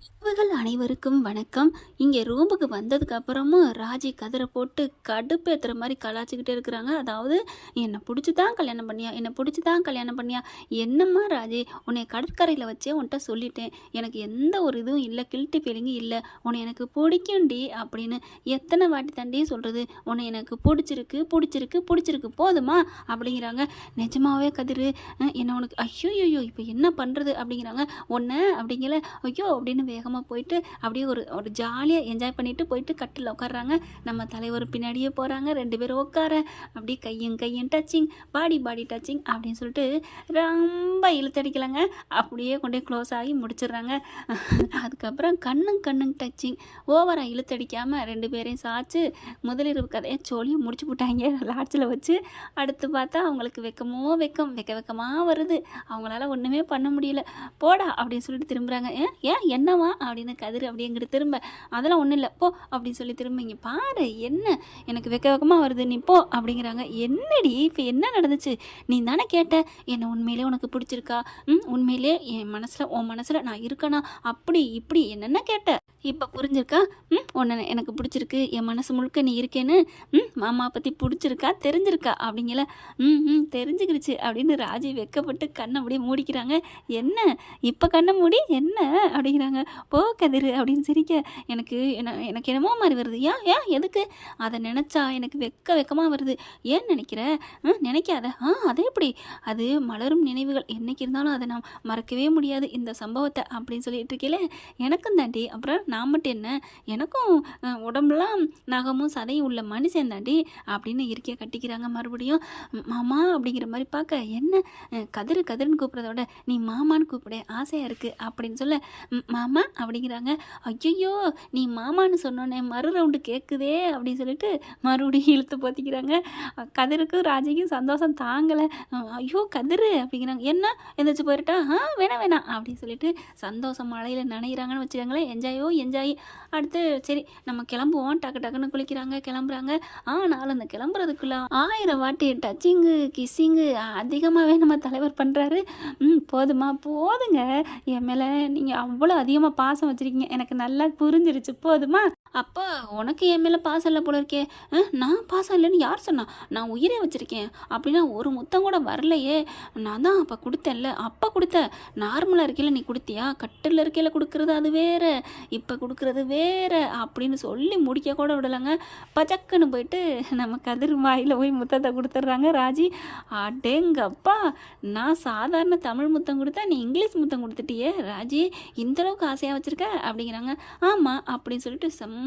உறவுகள் அனைவருக்கும் வணக்கம். இங்கே ரூமுக்கு வந்ததுக்கு அப்புறமும் ராஜி கதிரை போட்டு கடுப்பேத்துற மாதிரி கலாச்சிக்கிட்டே இருக்கிறாங்க. அதாவது என்னை பிடிச்சி தான் கல்யாணம் பண்ணியா, என்னை பிடிச்சி தான் கல்யாணம் பண்ணியா, என்னம்மா ராஜி உன்னை கடற்கரையில் வச்சே உன்கிட்ட சொல்லிட்டேன், எனக்கு எந்த ஒரு இதுவும் இல்லை, கில்ட்டி ஃபீலிங்கும் இல்லை, உன்னை எனக்கு பிடிக்கும்டி அப்படின்னு எத்தனை வாட்டி தாண்டி சொல்கிறது, உன்னை எனக்கு பிடிச்சிருக்கு பிடிச்சிருக்கு பிடிச்சிருக்கு போதுமா அப்படிங்கிறாங்க. நிஜமாவே கதிர் என்ன உனக்கு ஐயோ இப்போ என்ன பண்ணுறது அப்படிங்கிறாங்க. ஒன்று அப்படிங்கல ஐயோ அப்படின்னு வேகமாக போயிட்டு அப்படியே ஒரு ஒரு ஜாலியாக என்ஜாய் பண்ணிவிட்டு போயிட்டு கட்டில் உட்காடுறாங்க. நம்ம தலைவர் பின்னாடியே போகிறாங்க. 2 பேரும் உட்கார அப்படியே கையும் டச்சிங், பாடி டச்சிங் அப்படின்னு சொல்லிட்டு ரொம்ப இழுத்தடிக்கலாங்க. அப்படியே கொண்டே க்ளோஸ் ஆகி முடிச்சிடுறாங்க. அதுக்கப்புறம் கண்ணுங்க டச்சிங் ஓவராக இழுத்தடிக்காமல் 2 பேரையும் சாச்சு முதலிரவு கதையை சோழியும் முடிச்சு போட்டாங்க லாட்ஜில் வச்சு. அடுத்து பார்த்தா அவங்களுக்கு வெக்கமாக வருது. அவங்களால ஒன்றுமே பண்ண முடியல. போடா அப்படின்னு சொல்லிட்டு திரும்புகிறாங்க. ஏன் என்னவா அப்படின்னு கதிர் அப்படிங்கிற திரும்ப, அதெல்லாம் ஒன்றும் இல்லை போ அப்படின்னு சொல்லி திரும்ப, இங்கே பாரு என்ன எனக்கு வெக்கமாக வருது நீ போ அப்படிங்கிறாங்க. என்னடி இப்போ என்ன நடந்துச்சு, நீ தானே கேட்ட என்னை உண்மையிலே உனக்கு பிடிச்சிருக்கா, உண்மையிலே என் மனசில் உன் மனசில் நான் இருக்கேனா, அப்படி இப்படி என்னென்ன கேட்ட, இப்போ புரிஞ்சிருக்கா, உன்னை எனக்கு பிடிச்சிருக்கு, என் மனசு முழுக்க நீ இருக்கேன்னு மாமா பற்றி பிடிச்சிருக்கா தெரிஞ்சிருக்கா அப்படிங்கல. தெரிஞ்சுக்கிடுச்சு அப்படின்னு ராஜி வெக்கப்பட்டு கண்ணை அப்படியே மூடிக்கிறாங்க. என்ன இப்போ கண்ணை மூடி என்ன அப்படிங்கிறாங்க. போ கதிர் அப்படின்னு சிரிக்க, எனக்கு என்னமோ மாதிரி வருது. ஏன் எதுக்கு, அதை நினச்சா எனக்கு வெக்கமாக வருது. ஏன் நினைக்கிற, நினைக்காத, அதே எப்படி, அது மலரும் நினைவுகள், என்னைக்கு இருந்தாலும் அதை நான் மறக்கவே முடியாது இந்த சம்பவத்தை அப்படின்னு சொல்லிட்டு இருக்கீங்களே. எனக்கும் தாண்டி, அப்புறம் நான் மட்டும் என்ன, எனக்கும் உடம்புலாம் நகமும் சதையும் உள்ள மனுஷன் தாண்டி அப்படின்னு இருக்கையை கட்டிக்கிறாங்க. மறுபடியும் மாமா அப்படிங்கிற மாதிரி பார்க்க, என்ன கதிர்னு கூப்பிட்றதோட நீ மாமான்னு கூப்பிட ஆசையாக இருக்குது அப்படின்னு சொல்ல, மாமா அப்படிங்கிறாங்க. ஐயோ நீ மாமான்னு சொன்னோன்னே மறு ரவுண்டு கேட்குதே அப்படின்னு சொல்லிட்டு மறுபடியும் இழுத்து போத்திக்கிறாங்க. கதிருக்கும் ராஜிக்கும் சந்தோஷம் தாங்கலை. ஐயோ கதிர் அப்படிங்கிறாங்க. என்ன எந்திரிச்சு போயிட்டா, வேணாம் அப்படின்னு சொல்லிட்டு சந்தோஷம் மழையில் நனைகிறாங்கன்னு வச்சுக்கோங்களேன். என்ஜாய். அடுத்து சரி நம்ம கிளம்புவோம், டக்குன்னு குளிக்கிறாங்க, கிளம்புறாங்க. ஆனாலும் அந்த கிளம்புறதுக்குள்ள 1000 வாட்டி டச்சிங்கு கிஸ்ஸிங்கு அதிகமாகவே நம்ம தலைவர் பண்ணுறாரு. போதுங்க, என் மேலே நீங்கள் அவ்வளோ அதிகமாக பாசம் வச்சுருக்கீங்க, எனக்கு நல்லா புரிஞ்சிருச்சு, போதுமா. அப்போ உனக்கு என் மேலே பாசம் இல்லை போல இருக்கே. நான் பாசம் இல்லைன்னு யார் சொன்னா, நான் உயிரே வச்சுருக்கேன் அப்படின்னா ஒரு முத்தம் கூட வரலையே, நான் தான் அப்போ கொடுத்தேன்ல, அப்போ கொடுத்த நார்மலாக இருக்கையில் நீ கொடுத்தியா, கட்டில் இருக்கையில் கொடுக்குறது அது வேறு, இப்போ கொடுக்குறது வேறு அப்படின்னு சொல்லி முடிக்க கூட விடலைங்க. பச்சக்குன்னு போயிட்டு நம்ம கதிர் வாயில் போய் முத்தத்தை கொடுத்துட்றாங்க ராஜி. அடேங்கப்பா, நான் சாதாரண தமிழ் முத்தம் கொடுத்தா நீ இங்கிலீஷ் முத்தம் கொடுத்துட்டியே ராஜி, இந்தளவுக்கு ஆசையாக வச்சுருக்க அப்படிங்கிறாங்க. ஆமாம் அப்படின்னு சொல்லிட்டு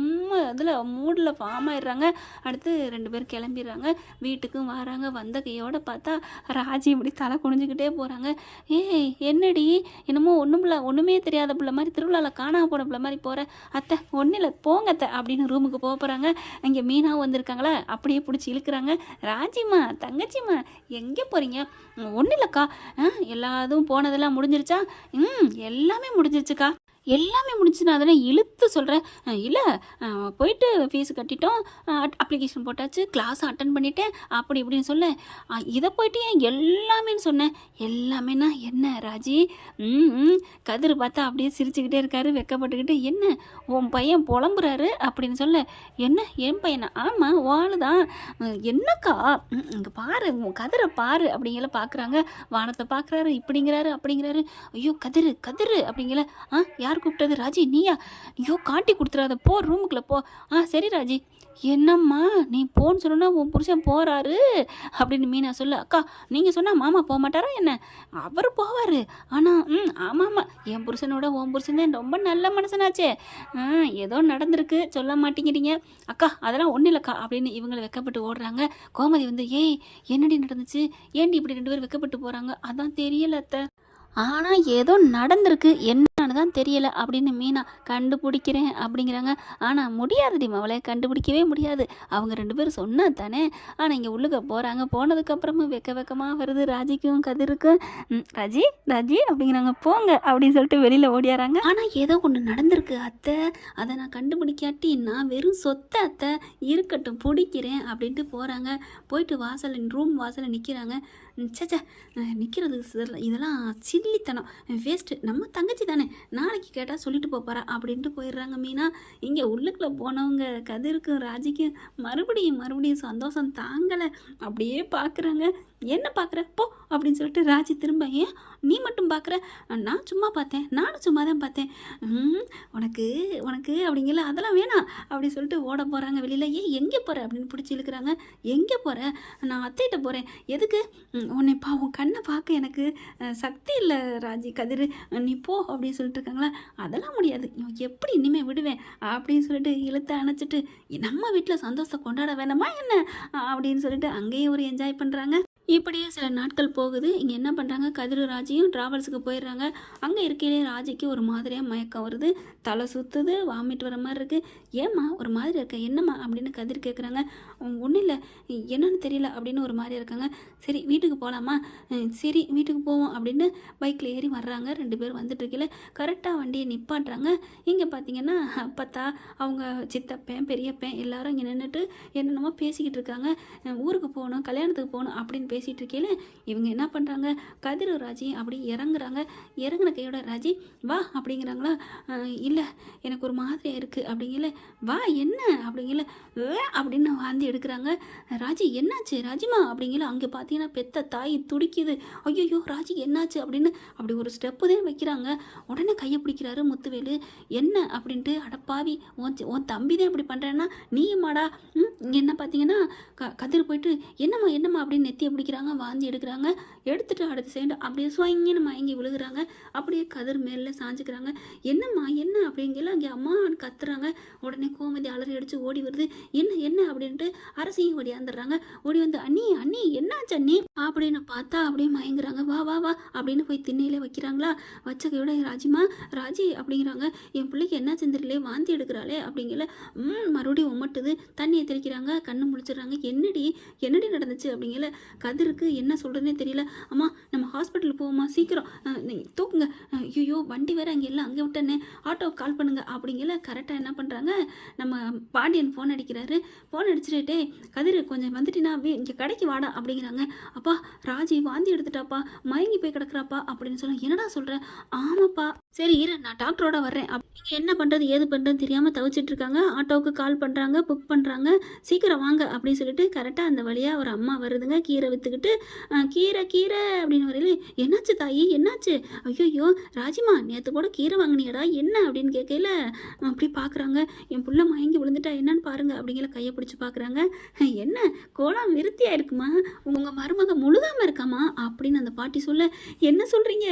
அதில் மூடில் ஃபார்ம் ஆயிடுறாங்க. அடுத்து 2 பேர் கிளம்பிடுறாங்க. வீட்டுக்கும் வராங்க. வந்த கையோடு பார்த்தா ராஜி இப்படி தலை குனிஞ்சிக்கிட்டே போகிறாங்க. என்னடி என்னமோ ஒன்றுமே தெரியாத பிள்ளை மாதிரி, திருவிழாவில் காணாம போன பிள்ளை மாதிரி போகிற, அத்தை ஒன்றும் இல்லை போங்க அத்தை அப்படின்னு ரூமுக்கு போகிறாங்க. இங்கே மீனாவும் வந்திருக்காங்களா, அப்படியே பிடிச்சி இழுக்கிறாங்க. ராஜிம்மா தங்கச்சிம்மா எங்கே போகிறீங்க, ஒன்றும் இல்லைக்கா, எல்லாதும் போனதெல்லாம் முடிஞ்சிருச்சா, எல்லாமே முடிஞ்சிருச்சுக்கா, எல்லாமே முடிச்சு. நான் அதெல்லாம் இழுத்து சொல்கிறேன். இல்லை போயிட்டு ஃபீஸ் கட்டிட்டோம், அப்ளிகேஷன் போட்டாச்சு, கிளாஸ் அட்டன் பண்ணிட்டேன் அப்படி இப்படின்னு சொல்ல, இதை போயிட்டு ஏன் எல்லாமேன்னு சொன்னேன். எல்லாமேனா என்ன ராஜி, கதிர் பார்த்தா அப்படியே சிரிச்சுக்கிட்டே இருக்காரு வெக்கப்பட்டுக்கிட்டு. என்ன உன் பையன் புலம்புறாரு அப்படின்னு சொல்ல, என்ன என் பையனா, ஆமாம் வாழு தான், என்னக்கா இங்கே பாரு உன் கதிரை பாரு அப்படிங்கிற பார்க்குறாங்க. வானத்தை பார்க்குறாரு, இப்படிங்கிறாரு அப்படிங்கிறாரு. ஐயோ கதிர் அப்படிங்கிற, யார் கூப்பிட்டது ராஜி, நீயா, ஐயோ காட்டி கொடுத்துறாத, போ ரூமுக்குள்ளே போ. சரி ராஜி. என்னம்மா நீ போன்னு சொன்னா உன் புருஷன் போகிறாரு அப்படின்னு மீனா சொல்ல, அக்கா நீங்கள் சொன்னால் மாமா போக மாட்டாரா என்ன, அவர் போவார், ஆனால் ஆமாம் என் புருஷனோட உன் புருஷன் தான் ரொம்ப நல்ல மனுஷனாச்சே, ஏதோ நடந்திருக்கு சொல்ல மாட்டேங்கிறீங்க அக்கா, அதெல்லாம் ஒன்றும் இல்லைக்கா அப்படின்னு இவங்களை வெக்கப்பட்டு ஓடுறாங்க. கோமதி வந்து என்னடி நடந்துச்சு, ஏண்டி இப்படி 2 பேரும் வெக்கப்பட்டு போகிறாங்க, அதான் தெரியல அத்தை, ஆனால் ஏதோ நடந்திருக்கு, என்னன்னு தான் தெரியலை அப்படின்னு மீனா கண்டுபிடிக்கிறேன் அப்படிங்கிறாங்க. ஆனால் முடியாதுடி அவளை கண்டுபிடிக்கவே முடியாது, அவங்க 2 பேரும் சொன்னா தானே. ஆனால் இங்கே உள்ளுக்க போகிறாங்க. போனதுக்கப்புறமும் வெக்கமாக வருது ராஜிக்கும் கதிருக்கும். ராஜி அப்படிங்கிறாங்க. போங்க அப்படின்னு சொல்லிட்டு வெளியில் ஓடியாராங்க. ஆனால் ஏதோ ஒன்று நடந்திருக்கு அத்தை, அதை நான் கண்டுபிடிக்காட்டி நான் வெறும் சொத்தை அத்தை, இருக்கட்டும் பிடிக்கிறேன் அப்படின்ட்டு போகிறாங்க. போயிட்டு ரூம் வாசலில் நிற்கிறாங்க. சச்சா நிற்கிறது இதெல்லாம் சில்லித்தனம், வேஸ்ட்டு. நம்ம தங்கச்சி தானே, நாளைக்கு கேட்டால் சொல்லிட்டு போப்பாரா அப்படின்ட்டு போயிடுறாங்க மீனா. இங்கே உள்ளுக்குள்ளே போனவங்க கதிருக்கும் ராஜிக்கும் மறுபடியும் சந்தோஷம் தாங்கலை. அப்படியே பார்க்குறாங்க. என்ன பார்க்குற போ அப்படின்னு சொல்லிட்டு ராஜி திரும்ப, ஏன் நீ மட்டும் பார்க்குற, நான் சும்மா பார்த்தேன், நானும் சும்மா தான் பார்த்தேன், உனக்கு உனக்கு அப்படிங்கல அதெல்லாம் வேணாம் அப்படி சொல்லிட்டு ஓட போகிறாங்க வெளியில். ஏன் எங்கே போகிற அப்படின்னு பிடிச்சி இழுக்கிறாங்க. எங்கே போகிற, நான் அத்தைகிட்ட போகிறேன். எதுக்கு, உன்னைப்பா உன் கண்ணை பார்க்க எனக்கு சக்தி இல்லை ராஜி, கதிர் நீ போ அப்படின்னு சொல்லிட்டு இருக்காங்களா. அதெல்லாம் முடியாது, எப்படி இனிமேல் விடுவேன் அப்படின்னு சொல்லிட்டு இழுத்து அணைச்சிட்டு, நம்ம வீட்டில் சந்தோஷத்தை கொண்டாட வேணாமா என்ன அப்படின்னு சொல்லிட்டு அங்கேயும் ஒரு என்ஜாய் பண்ணுறாங்க. இப்படியே சில நாட்கள் போகுது. இங்கே என்ன பண்ணுறாங்க, கதிர் ராஜியும் ட்ராவல்ஸுக்கு போயிடுறாங்க. அங்கே இருக்கையிலே ராஜிக்கு ஒரு மாதிரியாக மயக்கம் வருது, தலை சுற்றுது, வாமிட் வர மாதிரி இருக்குது. ஏம்மா ஒரு மாதிரி இருக்க, என்னம்மா அப்படின்னு கதிர் கேட்குறாங்க. ஒன்றும் இல்லை, என்னன்னு தெரியல அப்படின்னு ஒரு மாதிரி இருக்காங்க. சரி வீட்டுக்கு போகலாமா, சரி வீட்டுக்கு போவோம் அப்படின்னு பைக்கில் ஏறி வர்றாங்க. 2 பேர் வந்துட்டு இருக்கையில் கரெக்டாக வண்டியை நிப்பாட்டுறாங்க. இங்கே பார்த்தீங்கன்னா அப்பத்தா, அவங்க சித்தப்பேன் பெரியப்பேன் எல்லாரும் இங்கே நின்றுட்டு என்னென்னமோ பேசிக்கிட்டு இருக்காங்க. ஊருக்கு போகணும், கல்யாணத்துக்கு போகணும் அப்படின்னு பேசிகிட்டு இருக்கையில இவங்க என்ன பண்ணுறாங்க, கதிர் ராஜி அப்படி இறங்குறாங்க. இறங்குன கையோட ராஜி வா அப்படிங்கிறாங்களா. இல்லை எனக்கு ஒரு மாதிரியாக இருக்குது அப்படிங்கல. வா என்ன அப்படிங்கல அப்படின்னு வாந்தி எடுக்கிறாங்க. ராஜி என்னாச்சு ராஜிமா அப்படிங்கல. அங்கே பார்த்தீங்கன்னா பெத்த தாய் துடிக்குது. ஐயோ ராஜி என்னாச்சு அப்படின்னு அப்படி ஒரு ஸ்டெப்பு தான் வைக்கிறாங்க. உடனே கையை பிடிக்கிறாரு முத்துவேலு. என்ன அப்படின்ட்டு, அடப்பாவி உன் தம்பி தான் இப்படி பண்ணுறேன்னா நீயுமாடா. என்ன பார்த்தீங்கன்னா கதிர் போயிட்டு என்னம்மா அப்படின்னு நெத்தியை பிடிக்கிறாங்க, வாந்தி எடுக்கிறாங்க. எடுத்துட்டு அடுத்த சைடு அப்படியே சுவங்கின்னு மயங்கி விழுகிறாங்க. அப்படியே கதிர் மேலே சாஞ்சுக்கிறாங்க. என்னம்மா என்ன அப்படிங்கல. அங்கே அம்மா கத்துறாங்க. உடனே கோமதி அலறி அடித்து ஓடி வருது. என்ன அப்படின்ட்டு அரசியும் ஓடியாந்துடுறாங்க. ஓடி வந்து அண்ணி என்னாச்சு அண்ணி அப்படின்னு பார்த்தா அப்படியே மயங்குறாங்க. வா அப்படின்னு போய் திண்ணையிலே வைக்கிறாங்களா. வச்ச கையோட ராஜி அப்படிங்கிறாங்க. என் பிள்ளைக்கு என்ன செஞ்சிடலே, வாந்தி எடுக்கிறாளே அப்படிங்கல. மறுபடியும் உமட்டுது, தண்ணியை தெளிக்கிறாங்க, கண்ணு முழிச்சிடுறாங்க. என்னடி நடந்துச்சு அப்படிங்கல. கதிருக்கு என்ன சொல்கிறதுனே தெரியல. அம்மா நம்ம ஹாஸ்பிட்டலுக்கு போவோம்மா, சீக்கிரம் தூக்குங்க, ஐயோ வண்டி வேறு அங்கே எல்லாம் அங்கே விட்டேன்னு ஆட்டோவுக்கு கால் பண்ணுங்க அப்படிங்கல. கரெக்டாக என்ன பண்ணுறாங்க, நம்ம பாண்டியன் ஃபோன் அடிக்கிறாரு. ஃபோன் அடிச்சுட்டே கதிர் கொஞ்சம் வந்துட்டினா இங்கே கடைக்கு வாடா அப்படிங்கிறாங்க. அப்பா ராஜி வாந்தி எடுத்துட்டாப்பா, மயங்கி போய் கிடக்குறாப்பா அப்படின்னு சொல்ல. என்னடா சொல்கிறேன், ஆமாப்பா சரி இரு நான் டாக்டரோட வர்றேன். இங்கே என்ன பண்ணுறது ஏது பண்ணுறதுன்னு தெரியாமல் தவிச்சிட்டு இருக்காங்க. ஆட்டோவுக்கு கால் பண்ணுறாங்க, புக் பண்ணுறாங்க. சீக்கிரம் வாங்க அப்படின்னு சொல்லிட்டு கரெக்டாக அந்த வழியாக ஒரு அம்மா வருதுங்க, கீரை விற்றுக்கிட்டு. கீரை அப்படின்னு வரையில, என்னாச்சு தாயி என்னாச்சு, ஐயோ ராஜிமா நேற்று கூட கீரை வாங்கினியடா என்ன அப்படின்னு கேட்கல. அப்படி பார்க்குறாங்க. என் புள்ள மயங்கி விழுந்துட்டா என்னன்னு பாருங்க அப்படிங்கிற கையை பிடிச்சி பார்க்குறாங்க. என்ன கோலம் விருத்தியாக இருக்குமா, உங்கள் மருமக முழுகாமல் இருக்காமா அப்படின்னு அந்த பாட்டி சொல்ல. என்ன சொல்கிறீங்க,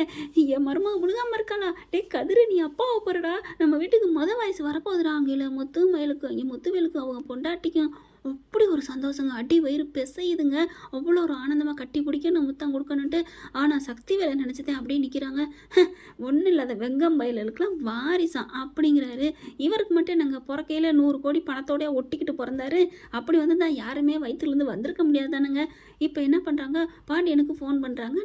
என் மருமக முழுகாமல் இருக்காளா. டே கதிரு நீ அப்பாவை போகிறடா, நம்ம வீட்டுக்கு வயசு வரப்போகுதுடா. அங்கே முத்துவேலுக்கும் அவங்க பொண்டாட்டிக்கும் அப்படி ஒரு சந்தோஷங்க. அடி வயிறு பெசையுதுங்க. அவ்வளோ ஒரு ஆனந்தமாக கட்டி பிடிக்கணும், முத்தம் கொடுக்கணுன்ட்டு. ஆனால் சக்தி வேலை நினச்சதேன் அப்படியே நிற்கிறாங்க. ஒன்றும் இல்லாத வெங்கம் வயலுக்கெலாம் வாரிசாம் அப்படிங்கிறாரு. இவருக்கு மட்டும் நாங்கள் பிறக்கையில் 100 கோடி பணத்தோடையே ஒட்டிக்கிட்டு பிறந்தாரு. அப்படி வந்து தான் யாருமே வயிற்றுலேருந்து வந்திருக்க முடியாது தானுங்க. இப்போ என்ன பண்ணுறாங்க, பாண்டியனுக்கு ஃபோன் பண்ணுறாங்க.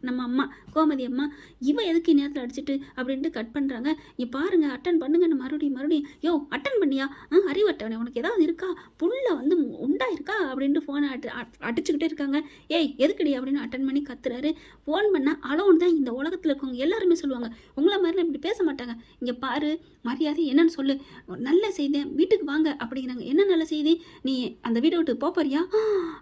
நம்ம அம்மா கோமதி அம்மா. இவன் எதுக்கு நேரத்தில் அடிச்சுட்டு அப்படின்ட்டு கட் பண்ணுறாங்க. இங்கே பாருங்கள் அட்டன் பண்ணுங்க. மறுபடியும் யோ அட்டன் பண்ணியா, அறிவட்டவனே உனக்கு ஏதாவது இருக்கா, புள்ள வந்து உண்டாயிருக்கா அப்படின்ட்டு ஃபோனை அடிச்சுக்கிட்டே இருக்காங்க. ஏய் எதுக்குடி அப்படின்னு அட்டன் பண்ணி கத்துறாரு. ஃபோன் பண்ணால் அலோன் தான் இந்த உலகத்தில் இருக்கவங்க எல்லாருமே சொல்லுவாங்க, உங்களை மாதிரிலாம் இப்படி பேச மாட்டாங்க. இங்கே பாரு மரியாதை என்னன்னு சொல்லு, நல்ல செய்தி வீட்டுக்கு வாங்க அப்படிங்கிறாங்க. என்ன நல்ல செய்தி, நீ அந்த வீட்டை விட்டு போறியா.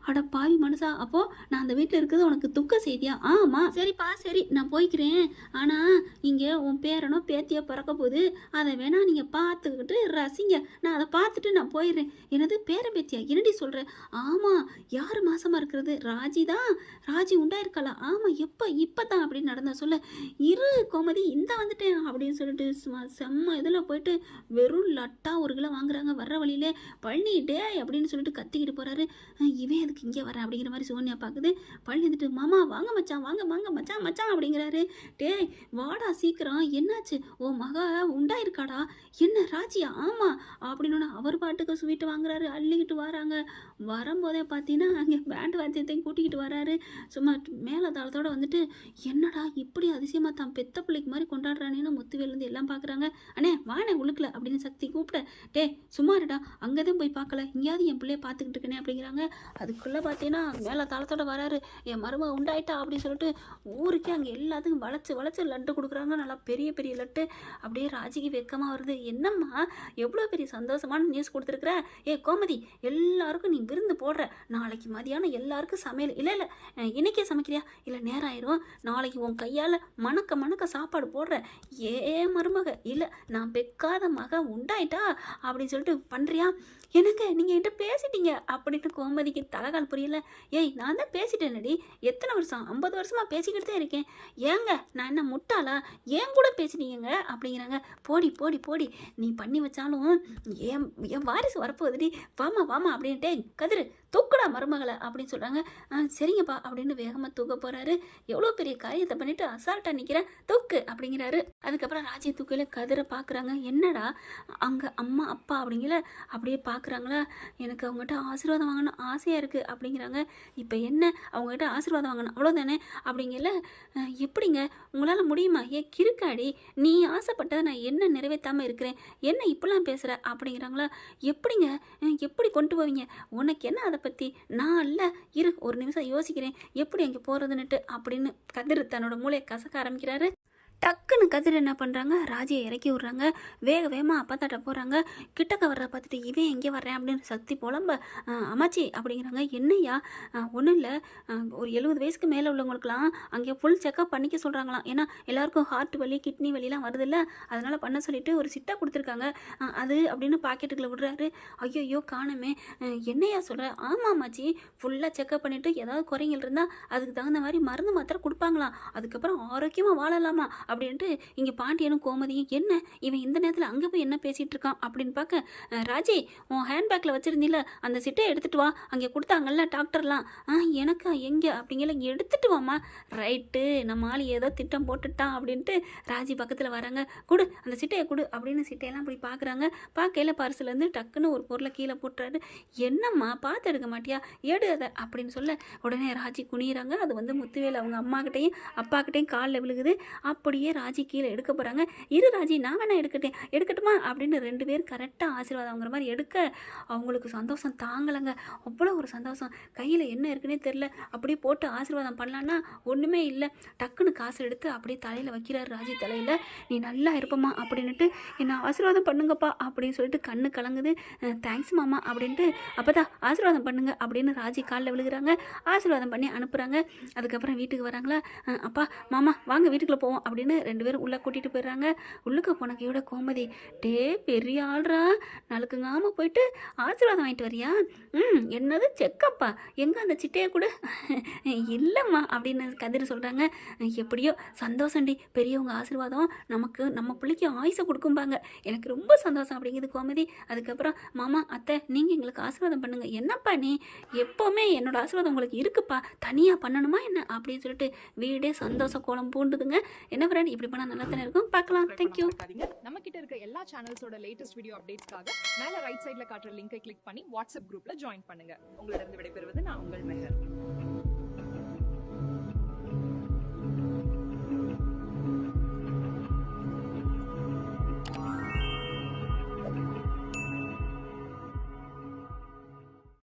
அட பாவி மனுஷா, அப்போது நான் அந்த வீட்டில் இருக்கிறது உனக்கு துக்க செய்தியா. ஆமாம் சரிப்பா சரி நான் போய்க்கிறேன். ஆனால் இங்கே உன் பேரனோ பேத்தியோ பிறக்க போகுது, அதை வேணா நீங்கள் பார்த்துக்கிட்டு ரசிங்க, நான் அதை பார்த்துட்டு நான் போயிடுறேன். எனது பேரன் பேத்தியா என்னடி சொல்கிற. ஆமாம் யார் மாசமாக இருக்கிறது, ராஜி உண்டாயிருக்கலாம். ஆமாம் இப்போ தான் அப்படின்னு நடந்தா சொல்ல. இரு கோமதி இந்த வந்துட்டேன் அப்படின்னு சொல்லிட்டு செம்ம இதில் போயிட்டு வெறும் லட்டா 1 கிலோ வாங்குறாங்க. வர்ற வழியிலே பழனி டே அப்படின்னு சொல்லிட்டு கத்திக்கிட்டு போகிறாரு. இவன் அதுக்கு இங்கே வரேன் அப்படிங்கிற மாதிரி சோனியா பார்க்குது. பழனி வந்துட்டு மாமா வாங்க மச்சான் வாங்க மச்சான் அப்படிங்கிறாரு. டே வாடா சீக்கிரம், என்னாச்சு, ஓ மகா உண்டாயிருக்காடா. என்ன ராஜியா, ஆமாம் அப்படின்னு அவர் பாட்டுக்கு ஸ்வீட்டு வாங்குறாரு, அள்ளிக்கிட்டு வராங்க. வரும்போதே பார்த்தீங்கன்னா, அங்கே பேண்ட் வாத்தியத்தையும் கூட்டிக்கிட்டு வராரு. சும்மா மேளதாளத்தோட வந்துட்டு, என்னடா இப்படி அதிசயமா தான் பெத்த பிள்ளைக்கு மாரி கொண்டாடுறானேன்னு முத்துவேல்லேருந்து எல்லாம் பார்க்குறாங்க. "அண்ணே வாண்ணே உள்ளுக்குள்ள" அப்படின்னு சக்தி கூப்பிட, "டேய் சும்மா இருடா, அங்கே தான் போய் பார்க்கல, இங்கேயாவது என் பிள்ளைய பார்த்துக்கிட்டு இருக்கேனே" அப்படிங்கிறாங்க. அதுக்குள்ளே பார்த்தீங்கன்னா மேளதாளத்தோட வராரு. "என் மருமக உண்டாயிட்டா" அப்படின்னு சொல்லிட்டு ஊருக்கே அங்கே எல்லாத்துக்கும் வளைச்சு வளைச்சு லட்டு கொடுக்குறாங்க. நல்லா பெரிய பெரிய லட்டு. அப்படியே ராஜிக்கு வெக்கமாக வருது. "என்னம்மா எவ்வளோ பெரிய சந்தோஷமான நியூஸ் கொடுத்துருக்குற? கோமதி, எல்லாருக்கும் நீ விருந்து போடுற. நாளைக்கு மதியானம் எல்லாருக்கும் சமையல். இல்லை இல்லை, இன்னைக்கே சமைக்கிறியா? இல்லை நேரம் ஆயிரும். நாளைக்கு உன் கையால் மணக்க மணக்க சாப்பாடு போடுற. மருமக இல்லை, நான் பெக்காத மக உண்டாயிட்டா அப்படின்னு சொல்லிட்டு பண்ணுறியா? எனக்கு நீங்கள் என்கிட்ட பேசிட்டீங்க" அப்படின்னு கோமதிக்கு தலைகால் புரியல. நான் தான் பேசிட்டேனடி. எத்தனை வருஷம்? 50 வருஷமாக பேசிக்கிட்டு தான் இருக்கேன். ஏங்க நான் என்ன முட்டாளா? ஏன் கூட பேசிட்டீங்க அப்படிங்கிறாங்க. "போடி போடி போடி, நீ பண்ணி வச்சாலும் என் என் வாரிசு வரப்போகுதுடி, வாமா வாமா" அப்படின்ட்டே கதிரு தூக்குடா மருமகளை அப்படின்னு சொல்கிறாங்க. "சரிங்கப்பா" அப்படின்னு வேகமாக தூக்க போகிறாரு. எவ்வளோ பெரிய காரியத்தை பண்ணிவிட்டு அசால்ட்டாக நிற்கிறேன், தூக்கு அப்படிங்கிறாரு. அதுக்கப்புறம் ராஜி தூக்கில கதிரை பார்க்குறாங்க. என்னடா அங்கே அம்மா அப்பா அப்படிங்கிற அப்படியே பார்க்குறாங்களா. "எனக்கு அவங்ககிட்ட ஆசீர்வாதம் வாங்கணும் ஆசையாக இருக்குது" அப்படிங்கிறாங்க. "இப்போ என்ன அவங்ககிட்ட ஆசீர்வாதம் வாங்கணும் அவ்வளோதானே" அப்படிங்கல. "எப்படிங்க உங்களால் முடியுமா? கிறுக்காடி, நீ ஆசைப்பட்டதை நான் என்ன நிறைவேற்றாமல் இருக்கிறேன், என்ன இப்படிலாம் பேசுகிற" அப்படிங்கிறாங்களா. "எப்படிங்க எப்படி கொண்டு போவீங்க? உனக்கு என்ன அதை பற்றி? நான் இல்லை, இரு ஒரு நிமிஷம் யோசிக்கிறேன் எப்படி அங்கே போகிறதுன்னுட்டு" அப்படின்னு கதிர் தன்னோட மூளையை கசக்க ஆரம்பிக்கிறாரு. டக்குன்னு கதிர் என்ன பண்ணுறாங்க, ராஜியை இறக்கி விட்றாங்க. வேக வேகமாக அப்பத்தாட்ட போகிறாங்க. கிட்டக்க வர்றத பார்த்துட்டு, "இவன் எங்கே வர்றேன்" அப்படின்னு சக்தி புலம்ப, "அம்மாச்சி" அப்படிங்கிறாங்க. "என்னையா?" "ஒன்றும் இல்லை, ஒரு 70 வயசுக்கு மேலே உள்ளவங்களுக்குலாம் அங்கே ஃபுல் செக்கப் பண்ணிக்க சொல்கிறாங்களாம். ஏன்னா எல்லாருக்கும் ஹார்ட் வலி கிட்னி வலிலாம் வருதில்ல, அதனால் பண்ண சொல்லிட்டு ஒரு சிட்டா கொடுத்துருக்காங்க. அது" அப்படின்னு பாக்கெட்டுக்குள்ளே விடுறாரு. "ஐயோ காணுமே, என்னையா சொல்கிற?" "ஆமாம் அம்மாச்சி, ஃபுல்லாக செக்கப் பண்ணிவிட்டு ஏதாவது குறைகள் இருந்தால் அதுக்கு தகுந்த மாதிரி மருந்து மாத்திரை கொடுப்பாங்களாம். அதுக்கப்புறம் ஆரோக்கியமாக வாழலாமா" அப்படின்ட்டு இங்கே பாண்டியனும் கோமதியும், "என்ன இவன் இந்த நேரத்தில் அங்கே போய் என்ன பேசிகிட்டு இருக்கான்" அப்படின்னு பார்க்க, "ராஜி, உன் ஹேண்ட்பேக்கில் வச்சுருந்தில்ல அந்த சிட்டையை எடுத்துகிட்டு வா, அங்கே கொடுத்தாங்கல்ல டாக்டர்லாம்." "எனக்கா? எங்கே?" அப்படிங்கிற. "இங்கே எடுத்துகிட்டு வாமா." "ரைட்டு, நம்ம ஆள் ஏதோ திட்டம் போட்டுட்டான்" அப்படின்ட்டு ராஜி பக்கத்தில் வராங்க. "கொடு அந்த சிட்டையை கொடு" அப்படின்னு சிட்டையெல்லாம் அப்படி பார்க்குறாங்க. பார்க்கையில் பரிசுலேருந்து டக்குன்னு ஒரு பொருளை கீழே போட்டுறாரு. "என்னம்மா பார்த்து எடுக்க மாட்டியா? எடு அதை" அப்படின்னு சொல்ல உடனே ராஜி குனிகிறாங்க. அது வந்து முத்துவேல் அவங்க அம்மாக்கிட்டையும் அப்பாக்கிட்டையும் காலில் விழுகுது. அப்படியே ராஜி கீழே எடுக்க போகிறாங்க. "இரு ராஜி, நான் வேணா எடுக்கட்டுமா" அப்படின்னு 2 பேர் கரெக்டாக ஆசீர்வாதம் வாங்குற மாதிரி எடுக்க அவங்களுக்கு சந்தோஷம் தாங்கலைங்க. அவ்வளோ ஒரு சந்தோஷம். கையில் என்ன இருக்குன்னே தெரில. அப்படியே போட்டு ஆசீர்வாதம் பண்ணலான்னா ஒன்றுமே இல்லை. டக்குன்னு காசு எடுத்து அப்படியே தலையில் வைக்கிறாரு ராஜி தலையில். "நீ நல்லா இருப்பம்மா" அப்படின்ட்டு, "என்னை ஆசீர்வாதம் பண்ணுங்கப்பா" அப்படின்னு சொல்லிட்டு கண்ணு கலங்குது. "தேங்க்ஸ் மாமா" அப்படின்ட்டு, "அப்பதான் ஆசீர்வாதம் பண்ணுங்க" அப்படின்னு ராஜி காலில் விழுகிறாங்க. ஆசீர்வாதம் பண்ணி அனுப்புகிறாங்க. அதுக்கப்புறம் வீட்டுக்கு வராங்களா. "அப்பா மாமா வாங்க வீட்டுக்குள்ளே போவோம்" அப்படின்னு 2 பேரும் உள்ளே கூட்டிகிட்டு போயிடுறாங்க. உள்ளுக்க போன கையோட கோமதி, "டே பெரிய ஆள்ரா, நலுக்குங்காமல் போயிட்டு ஆசீர்வாதம் வாங்கிட்டு வரியா? என்னது செக்கப்பா? எங்கே அந்த சிட்டையை கூட?" "இல்லைம்மா" அப்படின்னு கதிர் சொல்கிறாங்க. "எப்படியோ சந்தோஷம்டி, பெரியவங்க ஆசீர்வாதம் நமக்கு நம்ம பிள்ளைக்கு ஆயுசை கொடுக்கும்பாங்க. எனக்கு ரொம்ப சந்தோஷம்" அப்படிங்குது கோமதி. அதுக்கப்புறம், "மாமா அத்தை, நீங்கள் எங்களுக்கு ஆசீர்வாதம் பண்ணுங்க." "என்னப்பா நீ, எப்போவுமே என்னோட ஆசீர்வாதம் உங்களுக்கு இருக்குப்பா, தனியாக பண்ணணுமா என்ன?" அப்படின்னு சொல்லிட்டு வீடே சந்தோஷ கோலம் பூண்டுதுங்க. என்ன ஃப்ரெண்ட், இப்படி பண்ணால் நல்லா தானே இருக்கும். பார்க்கலாம். தேங்க்யூ. நம்ம கிட்ட இருக்க எல்லா சேனல்ஸோட லேட்டஸ்ட் வீடியோ அப்டேட்ஸ்க்காக மேல ரைட் சைடுல காட்டுற லிங்கை கிளிக் பண்ணி வாட்ஸ்அப் குரூப்ல ஜாயின் பண்ணுங்க. உங்களிடம் விடைபெறுவது நான் உங்கள் மெஹர்.